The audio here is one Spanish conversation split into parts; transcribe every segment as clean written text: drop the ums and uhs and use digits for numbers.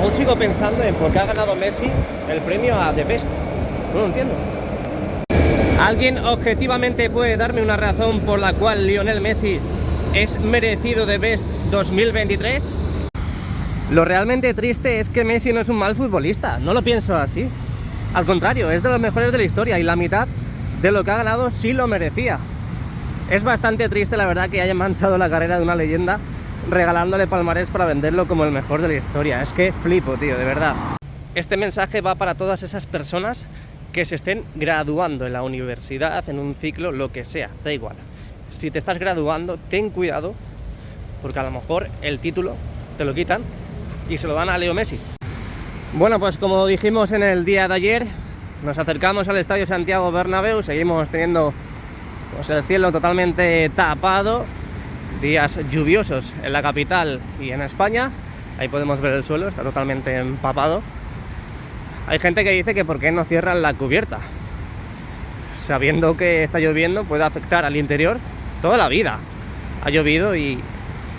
Aún sigo pensando en por qué ha ganado Messi el premio a The Best. No lo entiendo. ¿Alguien objetivamente puede darme una razón por la cual Lionel Messi es merecido The Best 2023? Lo realmente triste es que Messi no es un mal futbolista, no lo pienso así. Al contrario, es de los mejores de la historia y la mitad de lo que ha ganado sí lo merecía. Es bastante triste, la verdad, que hayan manchado la carrera de una leyenda regalándole palmarés para venderlo como el mejor de la historia. Es que flipo, tío, de verdad. Este mensaje va para todas esas personas que se estén graduando en la universidad, en un ciclo, lo que sea, da igual. Si te estás graduando, ten cuidado, porque a lo mejor el título te lo quitan y se lo dan a Leo Messi. Bueno, pues como dijimos en el día de ayer, nos acercamos al Estadio Santiago Bernabéu, seguimos teniendo pues el cielo totalmente tapado, días lluviosos en la capital y en España. Ahí podemos ver el suelo, está totalmente empapado. Hay gente que dice que por qué no cierran la cubierta, sabiendo que está lloviendo, puede afectar al interior. Toda la vida ha llovido y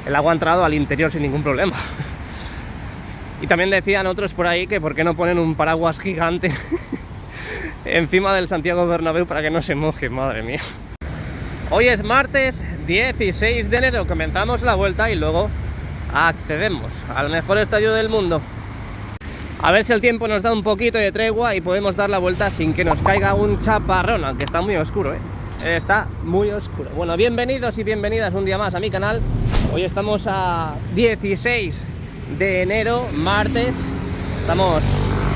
el agua ha entrado al interior sin ningún problema. Y también decían otros por ahí que por qué no ponen un paraguas gigante encima del Santiago Bernabéu para que no se moje, madre mía. Hoy es martes 16 de enero, comenzamos la vuelta y luego accedemos al mejor estadio del mundo. A ver si el tiempo nos da un poquito de tregua y podemos dar la vuelta sin que nos caiga un chaparrón, aunque está muy oscuro, está muy oscuro. Bueno, bienvenidos y bienvenidas un día más a mi canal. Hoy estamos a 16 de enero, martes. Estamos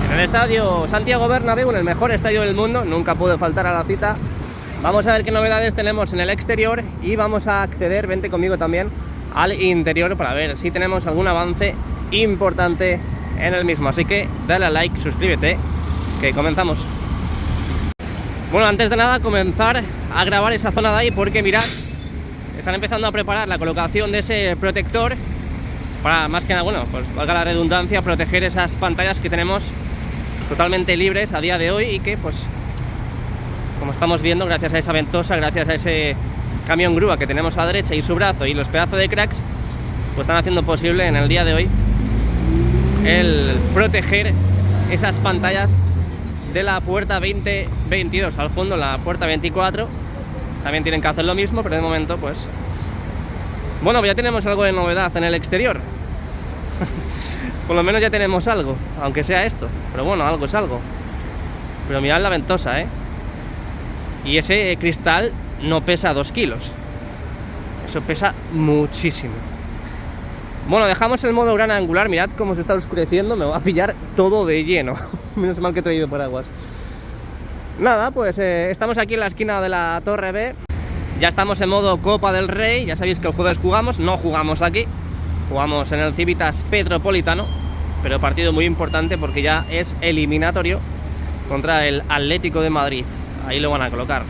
en el estadio Santiago Bernabéu, en el mejor estadio del mundo. Nunca puedo faltar a la cita. Vamos a ver qué novedades tenemos en el exterior y vamos a acceder, vente conmigo también, al interior para ver si tenemos algún avance importante en el mismo. Así que dale a like, suscríbete, que comenzamos. Bueno, antes de nada comenzar a grabar esa zona de ahí, porque mirad, están empezando a preparar la colocación de ese protector para, más que nada, bueno, pues valga la redundancia, proteger esas pantallas que tenemos totalmente libres a día de hoy y que, pues, como estamos viendo, gracias a esa ventosa, gracias a ese camión grúa que tenemos a la derecha y su brazo y los pedazos de cracks, pues están haciendo posible en el día de hoy el proteger esas pantallas de la puerta 2022. Al fondo la puerta 24 también tienen que hacer lo mismo, pero de momento pues bueno, ya tenemos algo de novedad en el exterior. Por lo menos ya tenemos algo, aunque sea esto, pero bueno, algo es algo. Pero mirad la ventosa, y ese cristal no pesa 2 kilos, eso pesa muchísimo. Bueno, dejamos el modo gran angular, mirad cómo se está oscureciendo, me va a pillar todo de lleno. Menos mal que he traído paraguas. Nada, pues estamos aquí en la esquina de la Torre B. Ya estamos en modo Copa del Rey, ya sabéis que el jueves jugamos, no jugamos aquí, jugamos en el Civitas Petropolitano, pero partido muy importante porque ya es eliminatorio contra el Atlético de Madrid. Ahí lo van a colocar.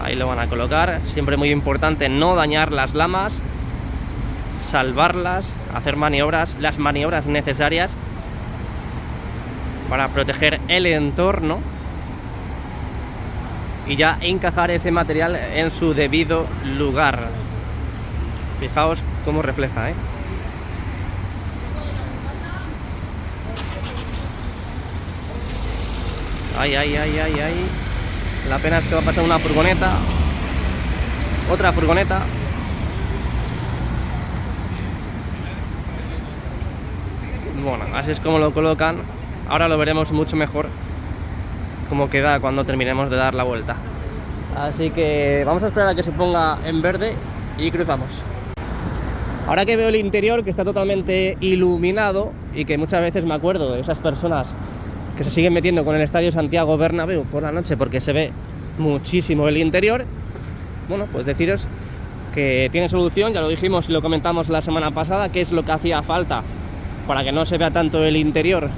Ahí lo van a colocar, siempre muy importante no dañar las lamas, salvarlas, hacer maniobras, las maniobras necesarias para proteger el entorno y ya encajar ese material en su debido lugar. Fijaos cómo refleja, Ay, ay, ay, ay, ay. La pena es que va a pasar una furgoneta, otra furgoneta. Bueno, así es como lo colocan. Ahora lo veremos mucho mejor cómo queda cuando terminemos de dar la vuelta. Así que vamos a esperar a que se ponga en verde y cruzamos. Ahora que veo el interior, que está totalmente iluminado y que muchas veces me acuerdo de esas personas que se siguen metiendo con el Estadio Santiago Bernabéu por la noche porque se ve muchísimo el interior, bueno, pues deciros que tiene solución. Ya lo dijimos y lo comentamos la semana pasada, que es lo que hacía falta para que no se vea tanto el interior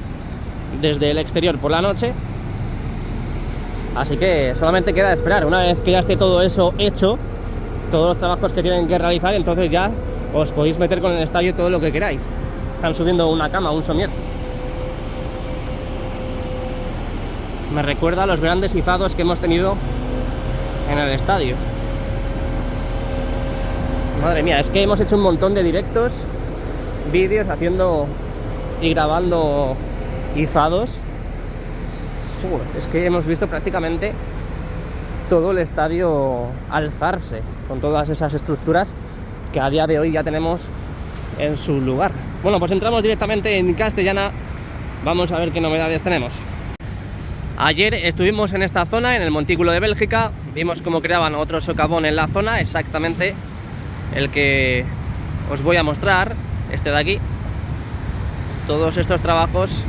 desde el exterior por la noche. Así que solamente queda esperar. Una vez que ya esté todo eso hecho, todos los trabajos que tienen que realizar, entonces ya os podéis meter con el estadio todo lo que queráis. Están subiendo una cama, un somier. Me recuerda a los grandes izados que hemos tenido en el estadio. Madre mía, es que hemos hecho un montón de directos vídeos haciendo y grabando izados. Es que hemos visto prácticamente todo el estadio alzarse con todas esas estructuras que a día de hoy ya tenemos en su lugar. Bueno, pues entramos directamente en Castellana. Vamos a ver qué novedades tenemos. Ayer estuvimos en esta zona, en el Montículo de Bélgica. Vimos cómo creaban otro socavón en la zona, exactamente el que os voy a mostrar, este de aquí. Todos estos trabajos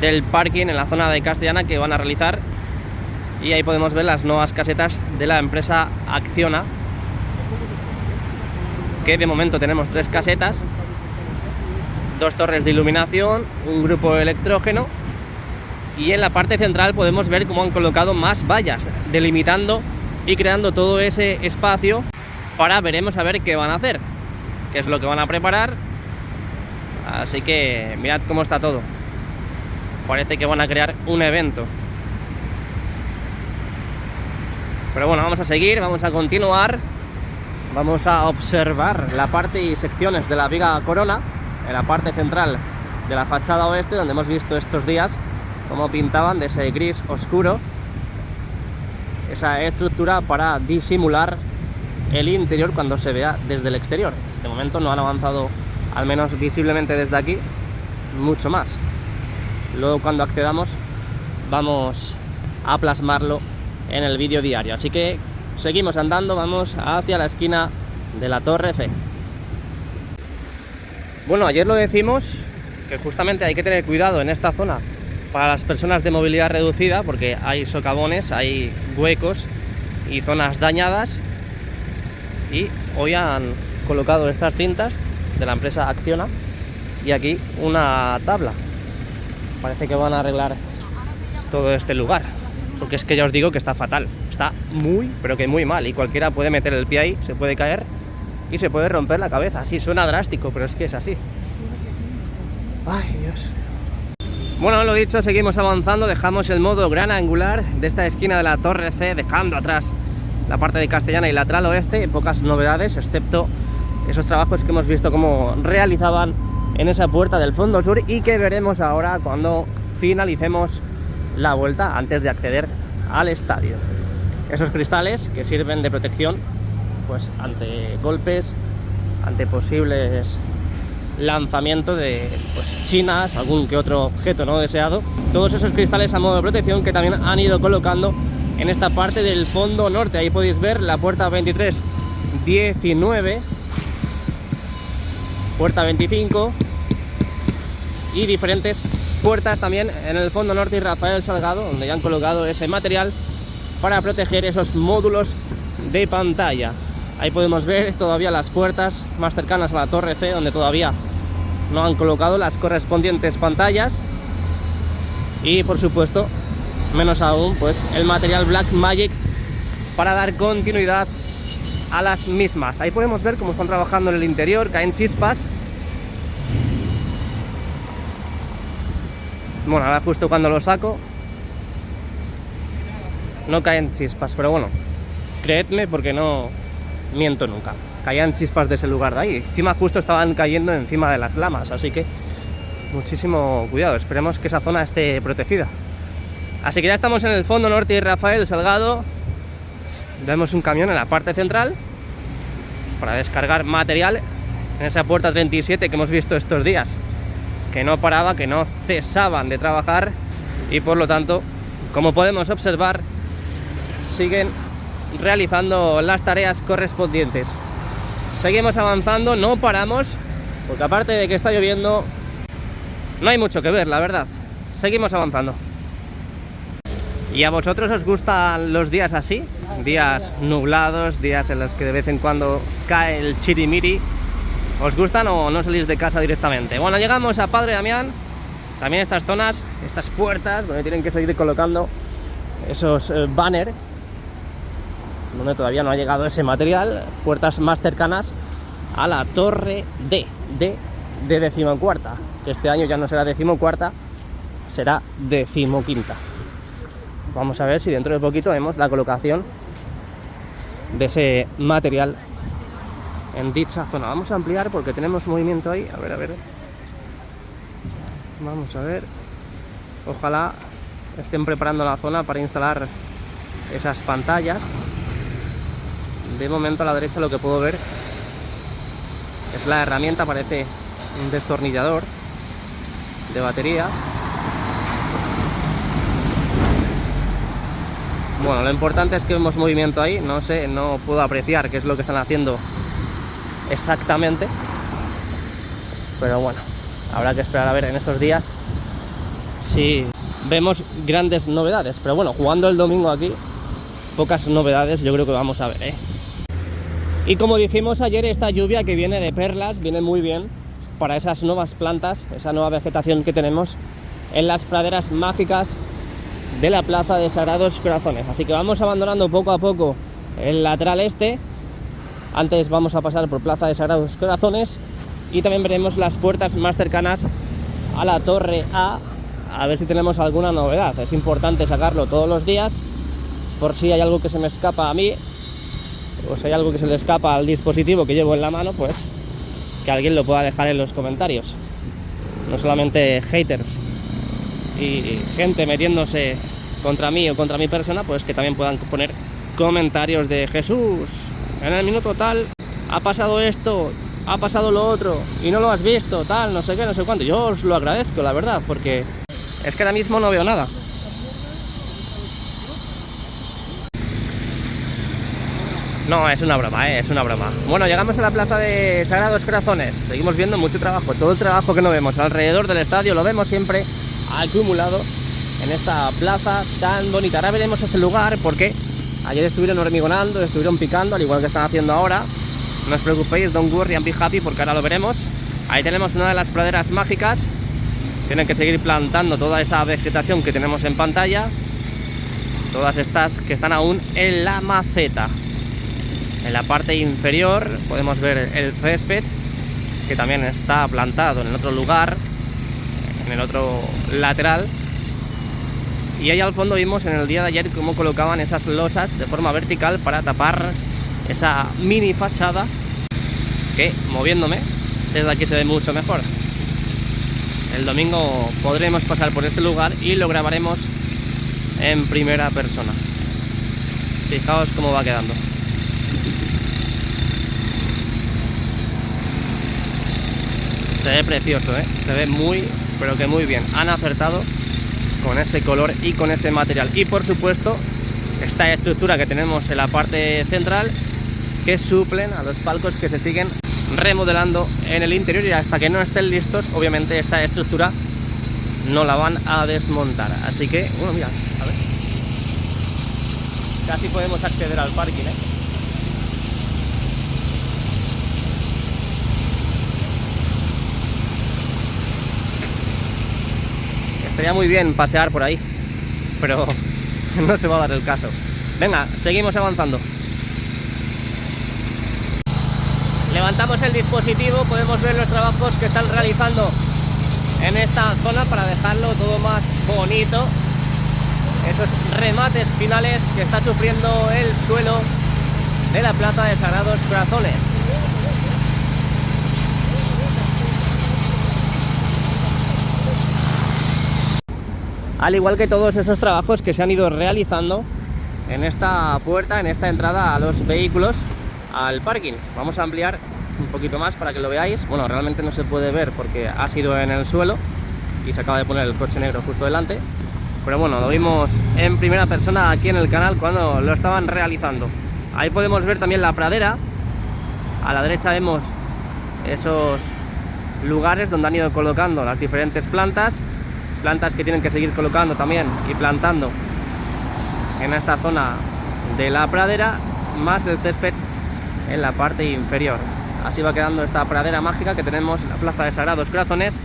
del parking en la zona de Castellana que van a realizar, y ahí podemos ver las nuevas casetas de la empresa Acciona, que de momento tenemos 3 casetas, 2 torres de iluminación, un grupo electrógeno, y en la parte central podemos ver cómo han colocado más vallas, delimitando y creando todo ese espacio para veremos a ver qué van a hacer, qué es lo que van a preparar. Así que mirad cómo está todo. Parece que van a crear un evento. Pero bueno, vamos a seguir, vamos a continuar. Vamos a observar la parte y secciones de la viga corona en la parte central de la fachada oeste, donde hemos visto estos días cómo pintaban de ese gris oscuro esa estructura para disimular el interior cuando se vea desde el exterior. De momento no han avanzado, al menos visiblemente desde aquí, mucho más. Luego cuando accedamos vamos a plasmarlo en el vídeo diario. Así que seguimos andando, vamos hacia la esquina de la Torre C. Bueno, ayer lo decimos, que justamente hay que tener cuidado en esta zona para las personas de movilidad reducida, porque hay socavones, hay huecos y zonas dañadas, y hoy han colocado estas cintas de la empresa Acciona y aquí una tabla. Parece que van a arreglar todo este lugar, porque es que ya os digo que está fatal, está muy, pero que muy mal, y cualquiera puede meter el pie ahí, se puede caer y se puede romper la cabeza. Sí, suena drástico, pero es que es así. Ay, Dios. Bueno, lo dicho, seguimos avanzando, dejamos el modo gran angular de esta esquina de la Torre C, dejando atrás la parte de Castellana y lateral oeste. Pocas novedades, excepto esos trabajos que hemos visto cómo realizaban en esa puerta del fondo sur y que veremos ahora cuando finalicemos la vuelta antes de acceder al estadio. Esos cristales que sirven de protección pues ante golpes, ante posibles lanzamientos de chinas, algún que otro objeto no deseado. Todos esos cristales a modo de protección que también han ido colocando en esta parte del fondo norte. Ahí podéis ver la puerta 23-19, puerta 25 y diferentes puertas también en el fondo norte y Rafael Salgado, donde ya han colocado ese material para proteger esos módulos de pantalla. Ahí podemos ver todavía las puertas más cercanas a la Torre C, donde todavía no han colocado las correspondientes pantallas, y por supuesto menos aún pues el material Blackmagic para dar continuidad a las mismas. Ahí podemos ver cómo están trabajando en el interior, caen chispas. Bueno, ahora justo cuando lo saco no caen chispas, pero bueno, creedme porque no miento nunca. Caían chispas de ese lugar de ahí. Encima justo estaban cayendo encima de las lamas, así que muchísimo cuidado. Esperemos que esa zona esté protegida. Así que ya estamos en el fondo norte y Rafael Salgado. Vemos un camión en la parte central para descargar material en esa puerta 37 que hemos visto estos días, que no paraba, que no cesaban de trabajar, y por lo tanto, como podemos observar, siguen realizando las tareas correspondientes. Seguimos avanzando, no paramos, porque aparte de que está lloviendo, no hay mucho que ver, la verdad. Seguimos avanzando. ¿Y a vosotros os gustan los días así? Días nublados, días en los que de vez en cuando cae el chirimiri. ¿Os gustan o no salís de casa directamente? Bueno, llegamos a Padre Damián. También estas zonas, estas puertas, donde tienen que seguir colocando esos banners, donde todavía no ha llegado ese material. Puertas más cercanas a la Torre D, de 14ª, que este año ya no será 14ª, será 15ª. Vamos a ver si dentro de poquito vemos la colocación de ese material en dicha zona. Vamos a ampliar porque tenemos movimiento ahí. A ver. Vamos a ver. Ojalá estén preparando la zona para instalar esas pantallas. De momento a la derecha lo que puedo ver es la herramienta, parece un destornillador de batería. Bueno, lo importante es que vemos movimiento ahí. No sé, no puedo apreciar qué es lo que están haciendo exactamente, pero bueno, habrá que esperar a ver en estos días si vemos grandes novedades. Pero bueno, jugando el domingo aquí, pocas novedades yo creo que vamos a ver, ¿eh? Y como dijimos ayer, esta lluvia que viene de perlas viene muy bien para esas nuevas plantas, esa nueva vegetación que tenemos en las praderas mágicas de la Plaza de Sagrados Corazones. Así que vamos abandonando poco a poco el lateral este. Antes vamos a pasar por Plaza de Sagrados Corazones y también veremos las puertas más cercanas a la Torre A ver si tenemos alguna novedad. Es importante sacarlo todos los días por si hay algo que se me escapa a mí, o si hay algo que se le escapa al dispositivo que llevo en la mano, pues que alguien lo pueda dejar en los comentarios. No solamente haters y gente metiéndose contra mí o contra mi persona, pues que también puedan poner comentarios de Jesús, en el minuto tal ha pasado esto, ha pasado lo otro y no lo has visto, tal, no sé qué, no sé cuánto. Yo os lo agradezco, la verdad, porque es que ahora mismo no veo nada. No, es una broma, es una broma. Bueno, llegamos a la Plaza de Sagrados Corazones. Seguimos viendo mucho trabajo. Todo el trabajo que no vemos alrededor del estadio lo vemos siempre acumulado en esta plaza tan bonita. Ahora veremos este lugar porque ayer estuvieron hormigonando, estuvieron picando, al igual que están haciendo ahora. No os preocupéis, don't worry and be happy, porque ahora lo veremos. Ahí tenemos una de las praderas mágicas. Tienen que seguir plantando toda esa vegetación que tenemos en pantalla. Todas estas que están aún en la maceta. En la parte inferior podemos ver el césped, que también está plantado en el otro lugar, en el otro lateral. Y ahí al fondo vimos en el día de ayer cómo colocaban esas losas de forma vertical para tapar esa mini fachada, que moviéndome desde aquí se ve mucho mejor. El domingo podremos pasar por este lugar y lo grabaremos en primera persona. Fijaos cómo va quedando. Se ve precioso, se ve muy, pero que muy bien. Han acertado con ese color y con ese material. Y por supuesto, esta estructura que tenemos en la parte central, que suplen a los palcos que se siguen remodelando en el interior, y hasta que no estén listos, obviamente esta estructura no la van a desmontar. Así que, bueno, mira, a ver. Casi podemos acceder al parking, Estaría muy bien pasear por ahí, pero no se va a dar el caso. Venga, seguimos avanzando. Levantamos el dispositivo, podemos ver los trabajos que están realizando en esta zona para dejarlo todo más bonito. Esos remates finales que está sufriendo el suelo de la Plaza de Sagrados Corazones. Al igual que todos esos trabajos que se han ido realizando en esta puerta, en esta entrada a los vehículos, al parking. Vamos a ampliar un poquito más para que lo veáis. Bueno, realmente no se puede ver porque ha sido en el suelo y se acaba de poner el coche negro justo delante, pero bueno, lo vimos en primera persona aquí en el canal cuando lo estaban realizando. Ahí podemos ver también la pradera. A la derecha vemos esos lugares donde han ido colocando las diferentes plantas que tienen que seguir colocando también y plantando en esta zona de la pradera, más el césped en la parte inferior. Así va quedando esta pradera mágica que tenemos en la Plaza de Sagrados Corazones.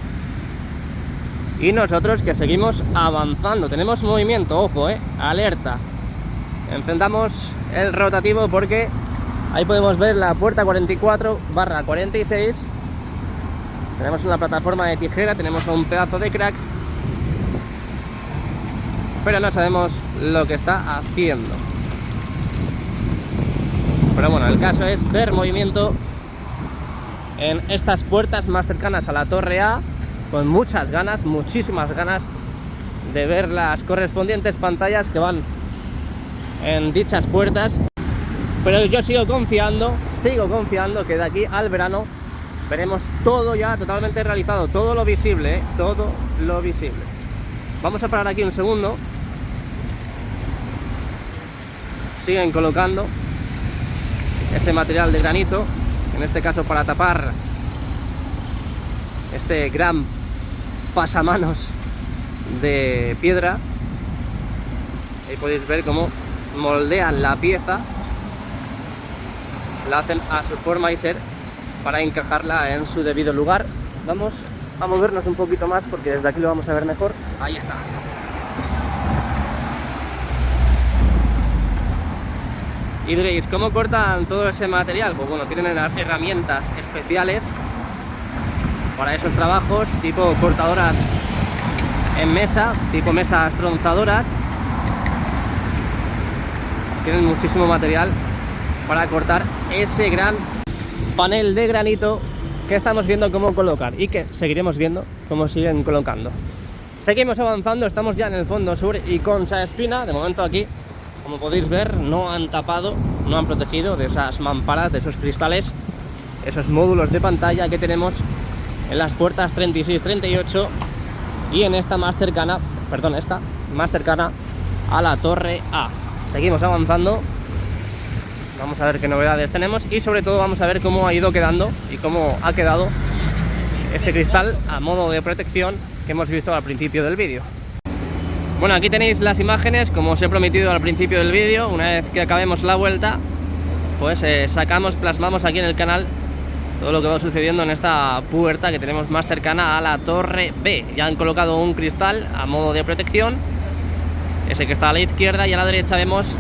Y nosotros que seguimos avanzando, tenemos movimiento, ojo, alerta. Encendamos el rotativo porque ahí podemos ver la puerta 44/46. Tenemos una plataforma de tijera, tenemos un pedazo de crack, pero no sabemos lo que está haciendo. Pero bueno, el caso es ver movimiento en estas puertas más cercanas a la Torre A, con muchas ganas, muchísimas ganas de ver las correspondientes pantallas que van en dichas puertas. Pero yo sigo confiando que de aquí al verano veremos todo ya totalmente realizado, todo lo visible, ¿eh? Todo lo visible. Vamos a parar aquí un segundo. Siguen colocando ese material de granito, en este caso para tapar este gran pasamanos de piedra. Ahí podéis ver cómo moldean la pieza, la hacen a su forma y ser para encajarla en su debido lugar. Vamos a movernos un poquito más porque desde aquí lo vamos a ver mejor. Ahí está. Y diréis, ¿cómo cortan todo ese material? Pues bueno, tienen herramientas especiales para esos trabajos, tipo cortadoras en mesa, tipo mesas tronzadoras. Tienen muchísimo material para cortar ese gran panel de granito que estamos viendo cómo colocar y que seguiremos viendo cómo siguen colocando. Seguimos avanzando, estamos ya en el fondo sur y Concha Espina. De momento aquí, como podéis ver, no han tapado, no han protegido de esas mamparas, de esos cristales, esos módulos de pantalla que tenemos en las puertas 36, 38 y en esta más cercana, perdón, esta más cercana a la Torre A. Seguimos avanzando, vamos a ver qué novedades tenemos y sobre todo vamos a ver cómo ha ido quedando y cómo ha quedado ese cristal a modo de protección que hemos visto al principio del vídeo. Bueno, aquí tenéis las imágenes, como os he prometido al principio del vídeo. Una vez que acabemos la vuelta, pues plasmamos aquí en el canal todo lo que va sucediendo en esta puerta que tenemos más cercana a la Torre B. Ya han colocado un cristal a modo de protección, ese que está a la izquierda, y a la derecha vemos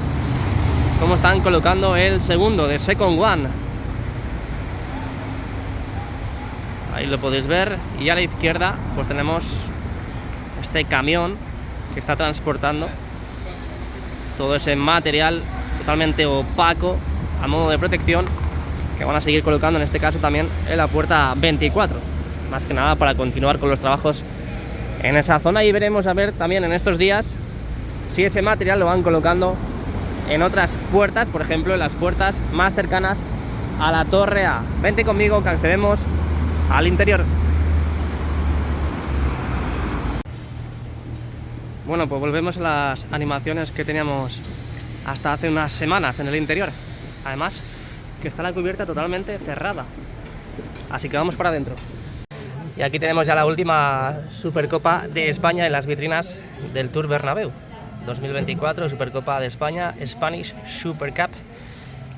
cómo están colocando el segundo, de Second One. Ahí lo podéis ver, y a la izquierda pues tenemos este camión que está transportando todo ese material totalmente opaco a modo de protección que van a seguir colocando en este caso también en la puerta 24, más que nada para continuar con los trabajos en esa zona. Y veremos a ver también en estos días si ese material lo van colocando en otras puertas, por ejemplo en las puertas más cercanas a la Torre A. Vente conmigo que accedemos al interior. Bueno, pues volvemos a las animaciones que teníamos hasta hace unas semanas en el interior. Además, que está la cubierta totalmente cerrada. Así que vamos para adentro. Y aquí tenemos ya la última Supercopa de España en las vitrinas del Tour Bernabéu 2024, Supercopa de España, Spanish Super Cup.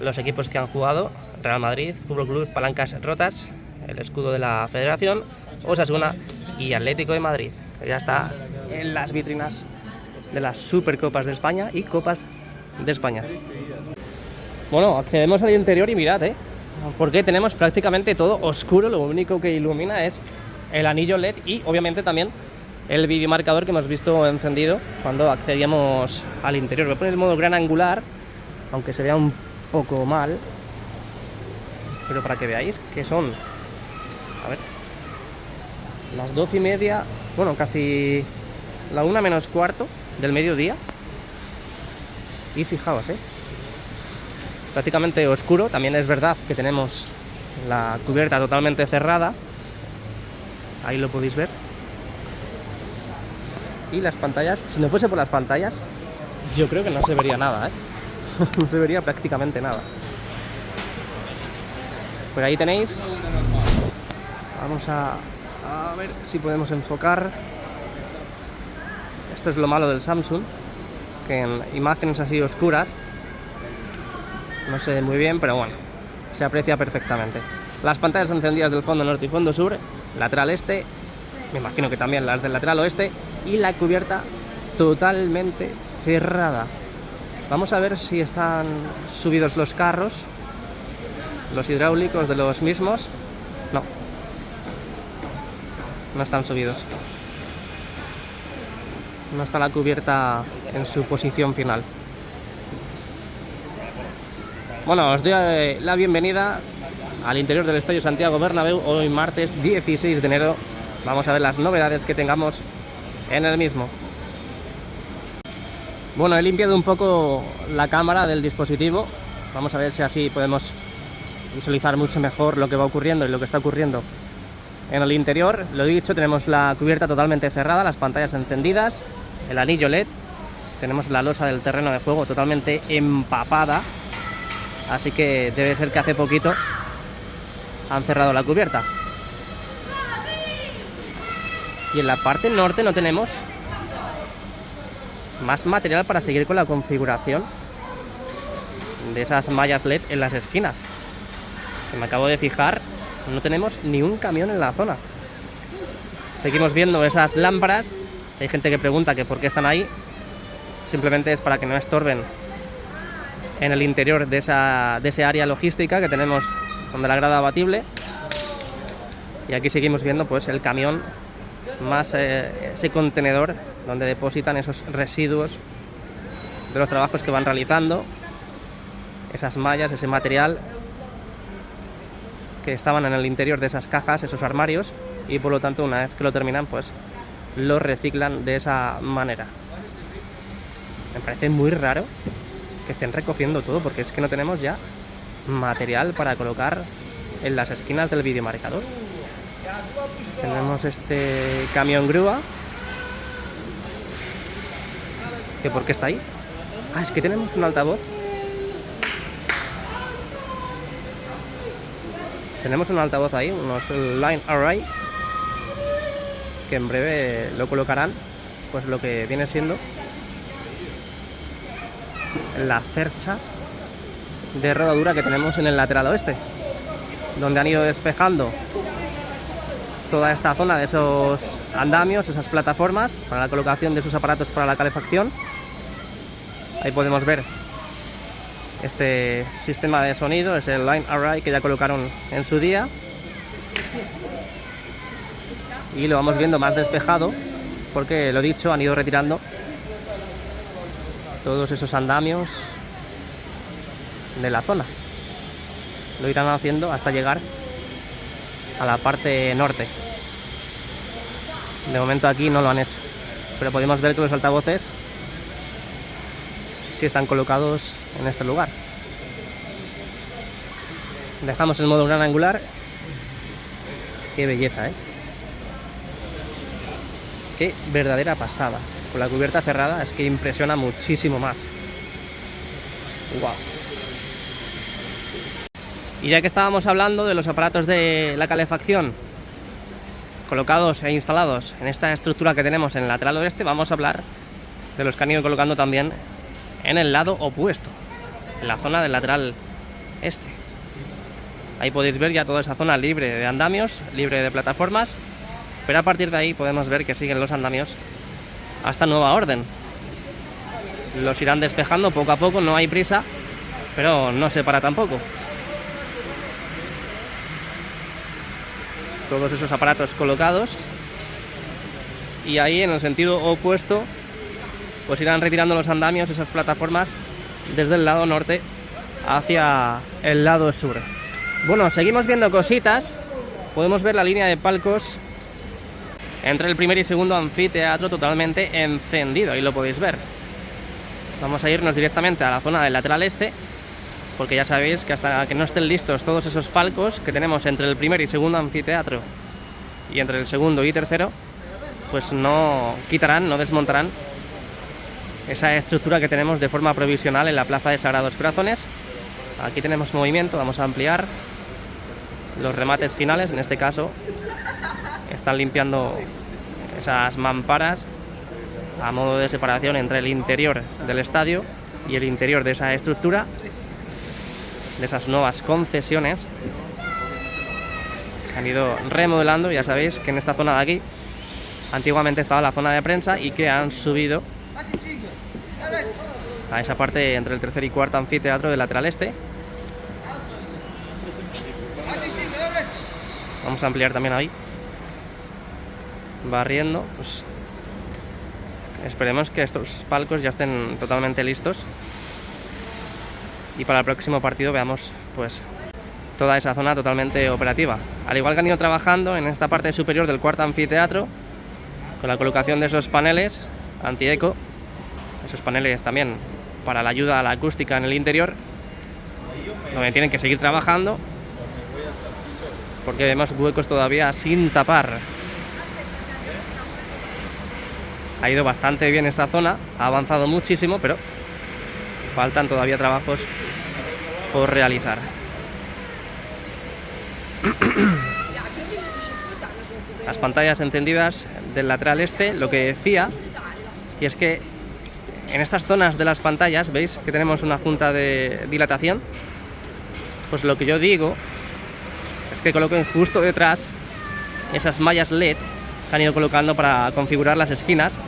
Los equipos que han jugado: Real Madrid, Fútbol Club Palancas Rotas, el escudo de la Federación, Osasuna y Atlético de Madrid. Ya está en las vitrinas de las Supercopas de España y Copas de España. Bueno, accedemos al interior y mirad, porque tenemos prácticamente todo oscuro. Lo único que ilumina es el anillo LED y obviamente también el videomarcador que hemos visto encendido cuando accedíamos al interior. Voy a poner el modo gran angular, aunque se vea un poco mal, pero para que veáis que son, a ver, las 12:30, bueno, casi la 1 menos cuarto del mediodía. Y fijaos, prácticamente oscuro. También es verdad que tenemos la cubierta totalmente cerrada, ahí lo podéis ver. Y las pantallas, si no fuese por las pantallas, yo creo que no se vería nada, no se vería prácticamente nada. Pues ahí tenéis. Vamos a ver si podemos enfocar. Esto es lo malo del Samsung, que en imágenes así oscuras no se ve muy bien, pero bueno, se aprecia perfectamente. Las pantallas encendidas del fondo norte y fondo sur, lateral este, me imagino que también las del lateral oeste, y la cubierta totalmente cerrada. Vamos a ver si están subidos los carros, los hidráulicos de los mismos. No, no están subidos. No está la cubierta en su posición final. Bueno, os doy la bienvenida al interior del Estadio Santiago Bernabéu, hoy martes 16 de enero. Vamos a ver las novedades que tengamos en el mismo. Bueno, he limpiado un poco la cámara del dispositivo. Vamos a ver si así podemos visualizar mucho mejor lo que va ocurriendo y lo que está ocurriendo en el interior. Lo dicho, tenemos la cubierta totalmente cerrada, las pantallas encendidas, el anillo LED. Tenemos la losa del terreno de juego totalmente empapada. Así que debe ser que hace poquito han cerrado la cubierta. Y en la parte norte no tenemos más material para seguir con la configuración de esas mallas LED en las esquinas. Que me acabo de fijar, no tenemos ni un camión en la zona. Seguimos viendo esas lámparas. Hay gente que pregunta que por qué están ahí. Simplemente es para que no estorben en el interior de ese área logística que tenemos donde la grada abatible. Y aquí seguimos viendo pues el camión más ese contenedor donde depositan esos residuos de los trabajos que van realizando, esas mallas, ese material que estaban en el interior de esas cajas, esos armarios, y por lo tanto una vez que lo terminan pues lo reciclan de esa manera. Me parece muy raro que estén recogiendo todo, porque es que no tenemos ya material para colocar en las esquinas del videomarcador. Tenemos este camión grúa, que ¿por qué está ahí? Ah, es que tenemos un altavoz. Tenemos un altavoz ahí, unos Line Array, que en breve lo colocarán, pues lo que viene siendo la cercha de rodadura que tenemos en el lateral oeste, donde han ido despejando toda esta zona de esos andamios, esas plataformas para la colocación de esos aparatos para la calefacción. Ahí podemos ver este sistema de sonido, es el Line Array que ya colocaron en su día, y lo vamos viendo más despejado porque, lo dicho, han ido retirando todos esos andamios de la zona. Lo irán haciendo hasta llegar a la parte norte. De momento aquí no lo han hecho, pero podemos ver que los altavoces sí están colocados en este lugar. Dejamos el modo gran angular. Qué belleza, ¿eh? Qué verdadera pasada. Con la cubierta cerrada es que impresiona muchísimo más. Wow. Y ya que estábamos hablando de los aparatos de la calefacción colocados e instalados en esta estructura que tenemos en el lateral oeste, vamos a hablar de los que han ido colocando también en el lado opuesto, en la zona del lateral este. Ahí podéis ver ya toda esa zona libre de andamios, libre de plataformas, pero a partir de ahí podemos ver que siguen los andamios hasta nueva orden. Los irán despejando poco a poco, no hay prisa, pero no se para tampoco. Todos esos aparatos colocados, y ahí en el sentido opuesto pues irán retirando los andamios, esas plataformas, desde el lado norte hacia el lado sur. Bueno, seguimos viendo cositas. Podemos ver la línea de palcos entre el primer y segundo anfiteatro totalmente encendido, ahí lo podéis ver. Vamos a irnos directamente a la zona del lateral este, porque ya sabéis que hasta que no estén listos todos esos palcos que tenemos entre el primer y segundo anfiteatro y entre el segundo y tercero, pues no quitarán, no desmontarán esa estructura que tenemos de forma provisional en la plaza de Sagrados Corazones. Aquí tenemos movimiento, vamos a ampliar los remates finales. En este caso están limpiando esas mamparas a modo de separación entre el interior del estadio y el interior de esa estructura, de esas nuevas concesiones que han ido remodelando. Ya sabéis que en esta zona de aquí antiguamente estaba la zona de prensa y que han subido a esa parte entre el tercer y cuarto anfiteatro del lateral este. Vamos a ampliar también ahí, barriendo, pues esperemos que estos palcos ya estén totalmente listos y para el próximo partido veamos pues toda esa zona totalmente operativa. Al igual que han ido trabajando en esta parte superior del cuarto anfiteatro, con la colocación de esos paneles anti-eco, esos paneles también para la ayuda a la acústica en el interior, donde tienen que seguir trabajando, porque vemos huecos todavía sin tapar. Ha ido bastante bien esta zona, ha avanzado muchísimo, pero faltan todavía trabajos por realizar. Las pantallas encendidas del lateral este, lo que decía, y es que en estas zonas de las pantallas, veis que tenemos una junta de dilatación, pues lo que yo digo es que coloquen justo detrás esas mallas LED que han ido colocando para configurar las esquinas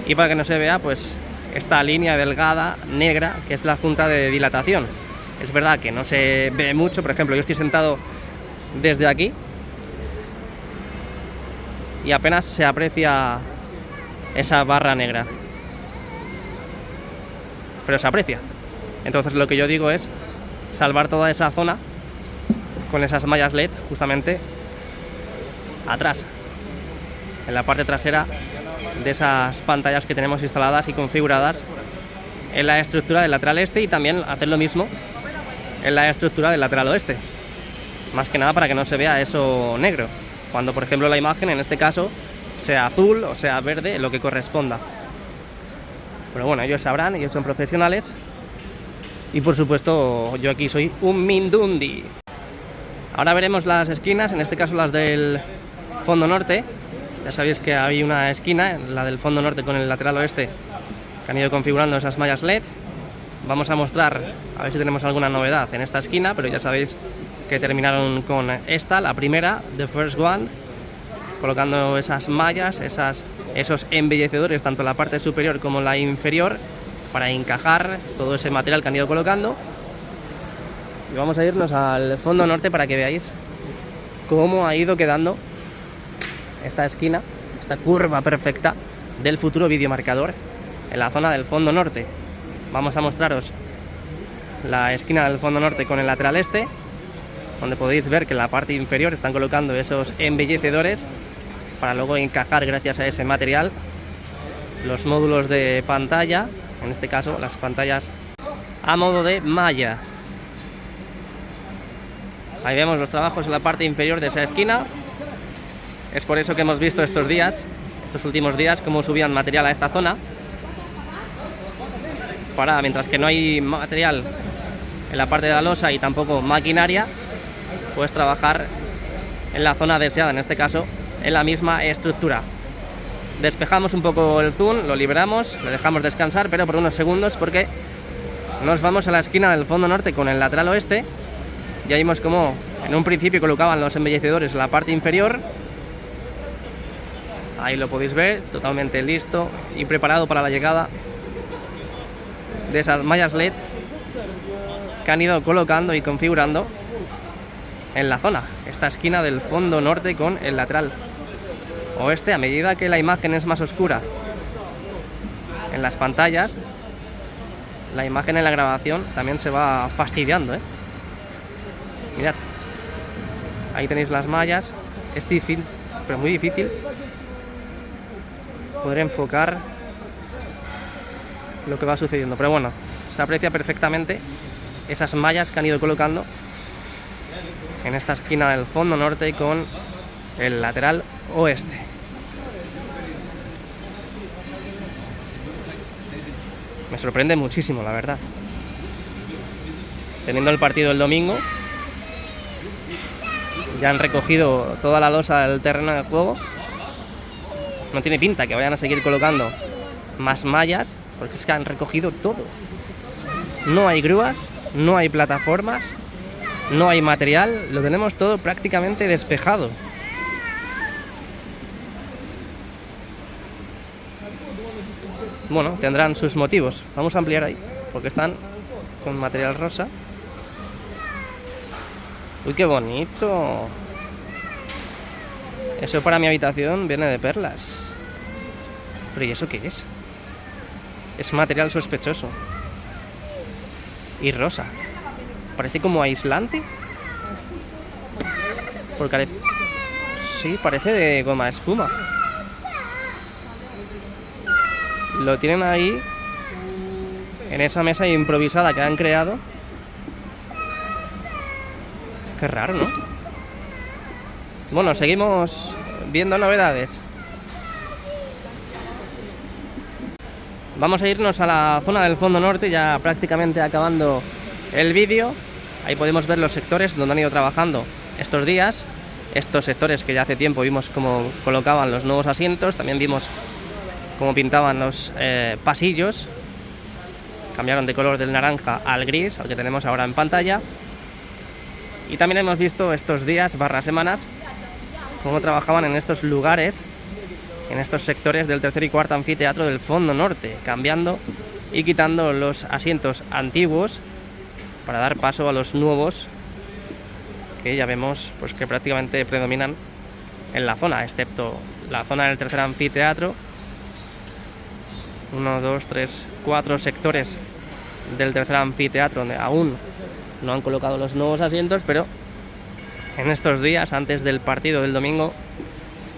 y para que no se vea pues esta línea delgada negra que es la junta de dilatación. Es verdad que no se ve mucho, por ejemplo, yo estoy sentado desde aquí y apenas se aprecia esa barra negra, pero se aprecia. Entonces lo que yo digo es salvar toda esa zona con esas mallas LED justamente atrás, en la parte trasera de esas pantallas que tenemos instaladas y configuradas en la estructura del lateral este, y también hacer lo mismo en la estructura del lateral oeste, más que nada para que no se vea eso negro, cuando por ejemplo la imagen en este caso sea azul o sea verde, lo que corresponda. Pero bueno, ellos sabrán, ellos son profesionales y por supuesto yo aquí soy un mindundi. Ahora veremos las esquinas, en este caso las del fondo norte. Ya sabéis que hay una esquina, la del fondo norte con el lateral oeste, que han ido configurando esas mallas LED. Vamos a mostrar, a ver si tenemos alguna novedad en esta esquina, pero ya sabéis que terminaron con esta, la primera, the first one, colocando esas mallas, esos embellecedores, tanto en la parte superior como en la inferior, para encajar todo ese material que han ido colocando. Y vamos a irnos al fondo norte para que veáis cómo ha ido quedando esta esquina, esta curva perfecta del futuro videomarcador en la zona del fondo norte. Vamos a mostraros la esquina del fondo norte con el lateral este, donde podéis ver que en la parte inferior están colocando esos embellecedores para luego encajar, gracias a ese material, los módulos de pantalla, en este caso las pantallas a modo de malla. Ahí vemos los trabajos en la parte inferior de esa esquina. Es por eso que hemos visto estos últimos días, cómo subían material a esta zona, para, mientras que no hay material en la parte de la losa y tampoco maquinaria, pues trabajar en la zona deseada, en este caso en la misma estructura. Despejamos un poco el zoom, lo liberamos, lo dejamos descansar, pero por unos segundos, porque nos vamos a la esquina del fondo norte con el lateral oeste. Ya vimos cómo en un principio colocaban los embellecedores en la parte inferior. Ahí lo podéis ver, totalmente listo y preparado para la llegada de esas mallas LED que han ido colocando y configurando en la zona, esta esquina del fondo norte con el lateral oeste. A medida que la imagen es más oscura en las pantallas, la imagen en la grabación también se va fastidiando, Mirad, ahí tenéis las mallas. Es difícil, pero muy difícil poder enfocar lo que va sucediendo, pero bueno, se aprecia perfectamente esas mallas que han ido colocando en esta esquina del fondo norte con el lateral oeste. Me sorprende muchísimo, la verdad, teniendo el partido el domingo. Ya han recogido toda la losa del terreno de juego. No tiene pinta que vayan a seguir colocando más mallas, porque es que han recogido todo. No hay grúas, no hay plataformas, no hay material, lo tenemos todo prácticamente despejado. Bueno, tendrán sus motivos. Vamos a ampliar ahí, porque están con material rosa. ¡Uy, qué bonito! Eso para mi habitación viene de perlas. ¿Pero y eso qué es? Es material sospechoso. Y rosa. Parece como aislante. Porque sí, parece de goma espuma. Lo tienen ahí en esa mesa improvisada que han creado. Qué raro, ¿no? Bueno, seguimos viendo novedades. Vamos a irnos a la zona del fondo norte, ya prácticamente acabando el vídeo. Ahí podemos ver los sectores donde han ido trabajando estos días. Estos sectores que ya hace tiempo vimos cómo colocaban los nuevos asientos. También vimos cómo pintaban los pasillos. Cambiaron de color del naranja al gris, al que tenemos ahora en pantalla. Y también hemos visto estos días, semanas, cómo trabajaban en estos lugares, en estos sectores del tercer y cuarto anfiteatro del fondo norte, cambiando y quitando los asientos antiguos para dar paso a los nuevos, que ya vemos pues que prácticamente predominan en la zona, excepto la zona del tercer anfiteatro. 1, 2, 3, 4 sectores del tercer anfiteatro donde aún no han colocado los nuevos asientos, pero en estos días, antes del partido del domingo,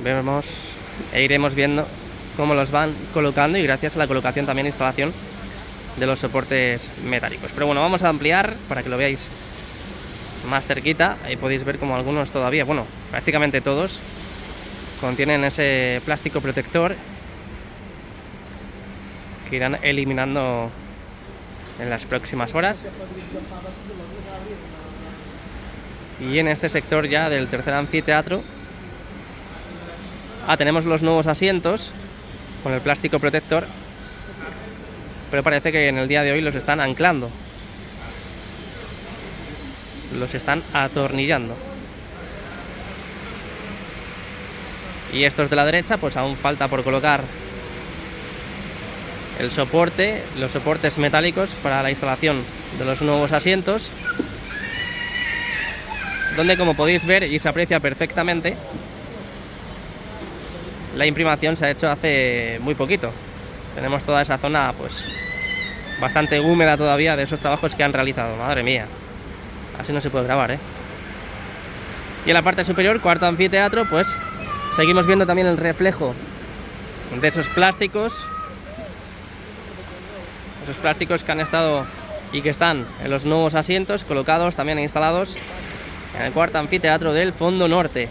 vemos e iremos viendo cómo los van colocando, y gracias a la colocación también instalación de los soportes metálicos. Pero bueno, vamos a ampliar para que lo veáis más cerquita. Ahí podéis ver como algunos todavía, bueno, prácticamente todos contienen ese plástico protector que irán eliminando en las próximas horas. Y en este sector ya del tercer anfiteatro tenemos los nuevos asientos con el plástico protector, pero parece que en el día de hoy los están anclando, los están atornillando. Y estos de la derecha pues aún falta por colocar el soporte, los soportes metálicos para la instalación de los nuevos asientos, donde, como podéis ver y se aprecia perfectamente, la imprimación se ha hecho hace muy poquito. Tenemos toda esa zona pues bastante húmeda todavía de esos trabajos que han realizado. Madre mía, así no se puede grabar, ¿eh? Y en la parte superior, cuarto anfiteatro, pues seguimos viendo también el reflejo de esos plásticos que han estado y que están en los nuevos asientos colocados, también instalados en el cuarto anfiteatro del fondo norte.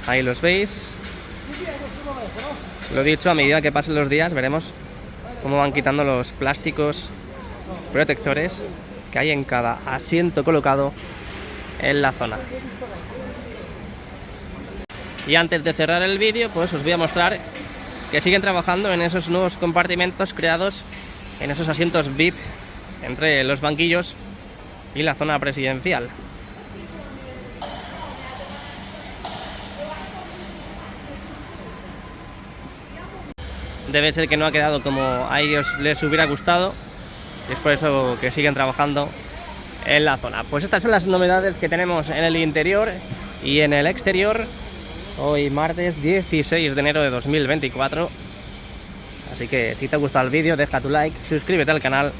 Ahí los veis. Lo dicho, a medida que pasen los días veremos cómo van quitando los plásticos protectores que hay en cada asiento colocado en la zona. Y antes de cerrar el vídeo, pues os voy a mostrar que siguen trabajando en esos nuevos compartimentos creados en esos asientos VIP entre los banquillos y la zona presidencial. Debe ser que no ha quedado como a ellos les hubiera gustado, y es por eso que siguen trabajando en la zona. Pues estas son las novedades que tenemos en el interior y en el exterior hoy martes 16 de enero de 2024. Así que si te ha gustado el vídeo, deja tu like, suscríbete al canal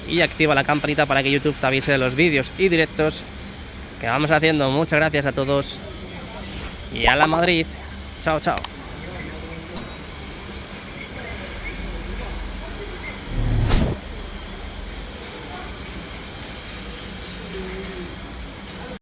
y activa la campanita para que YouTube te avise de los vídeos y directos que vamos haciendo. Muchas gracias a todos y a la Madrid. Chao, chao.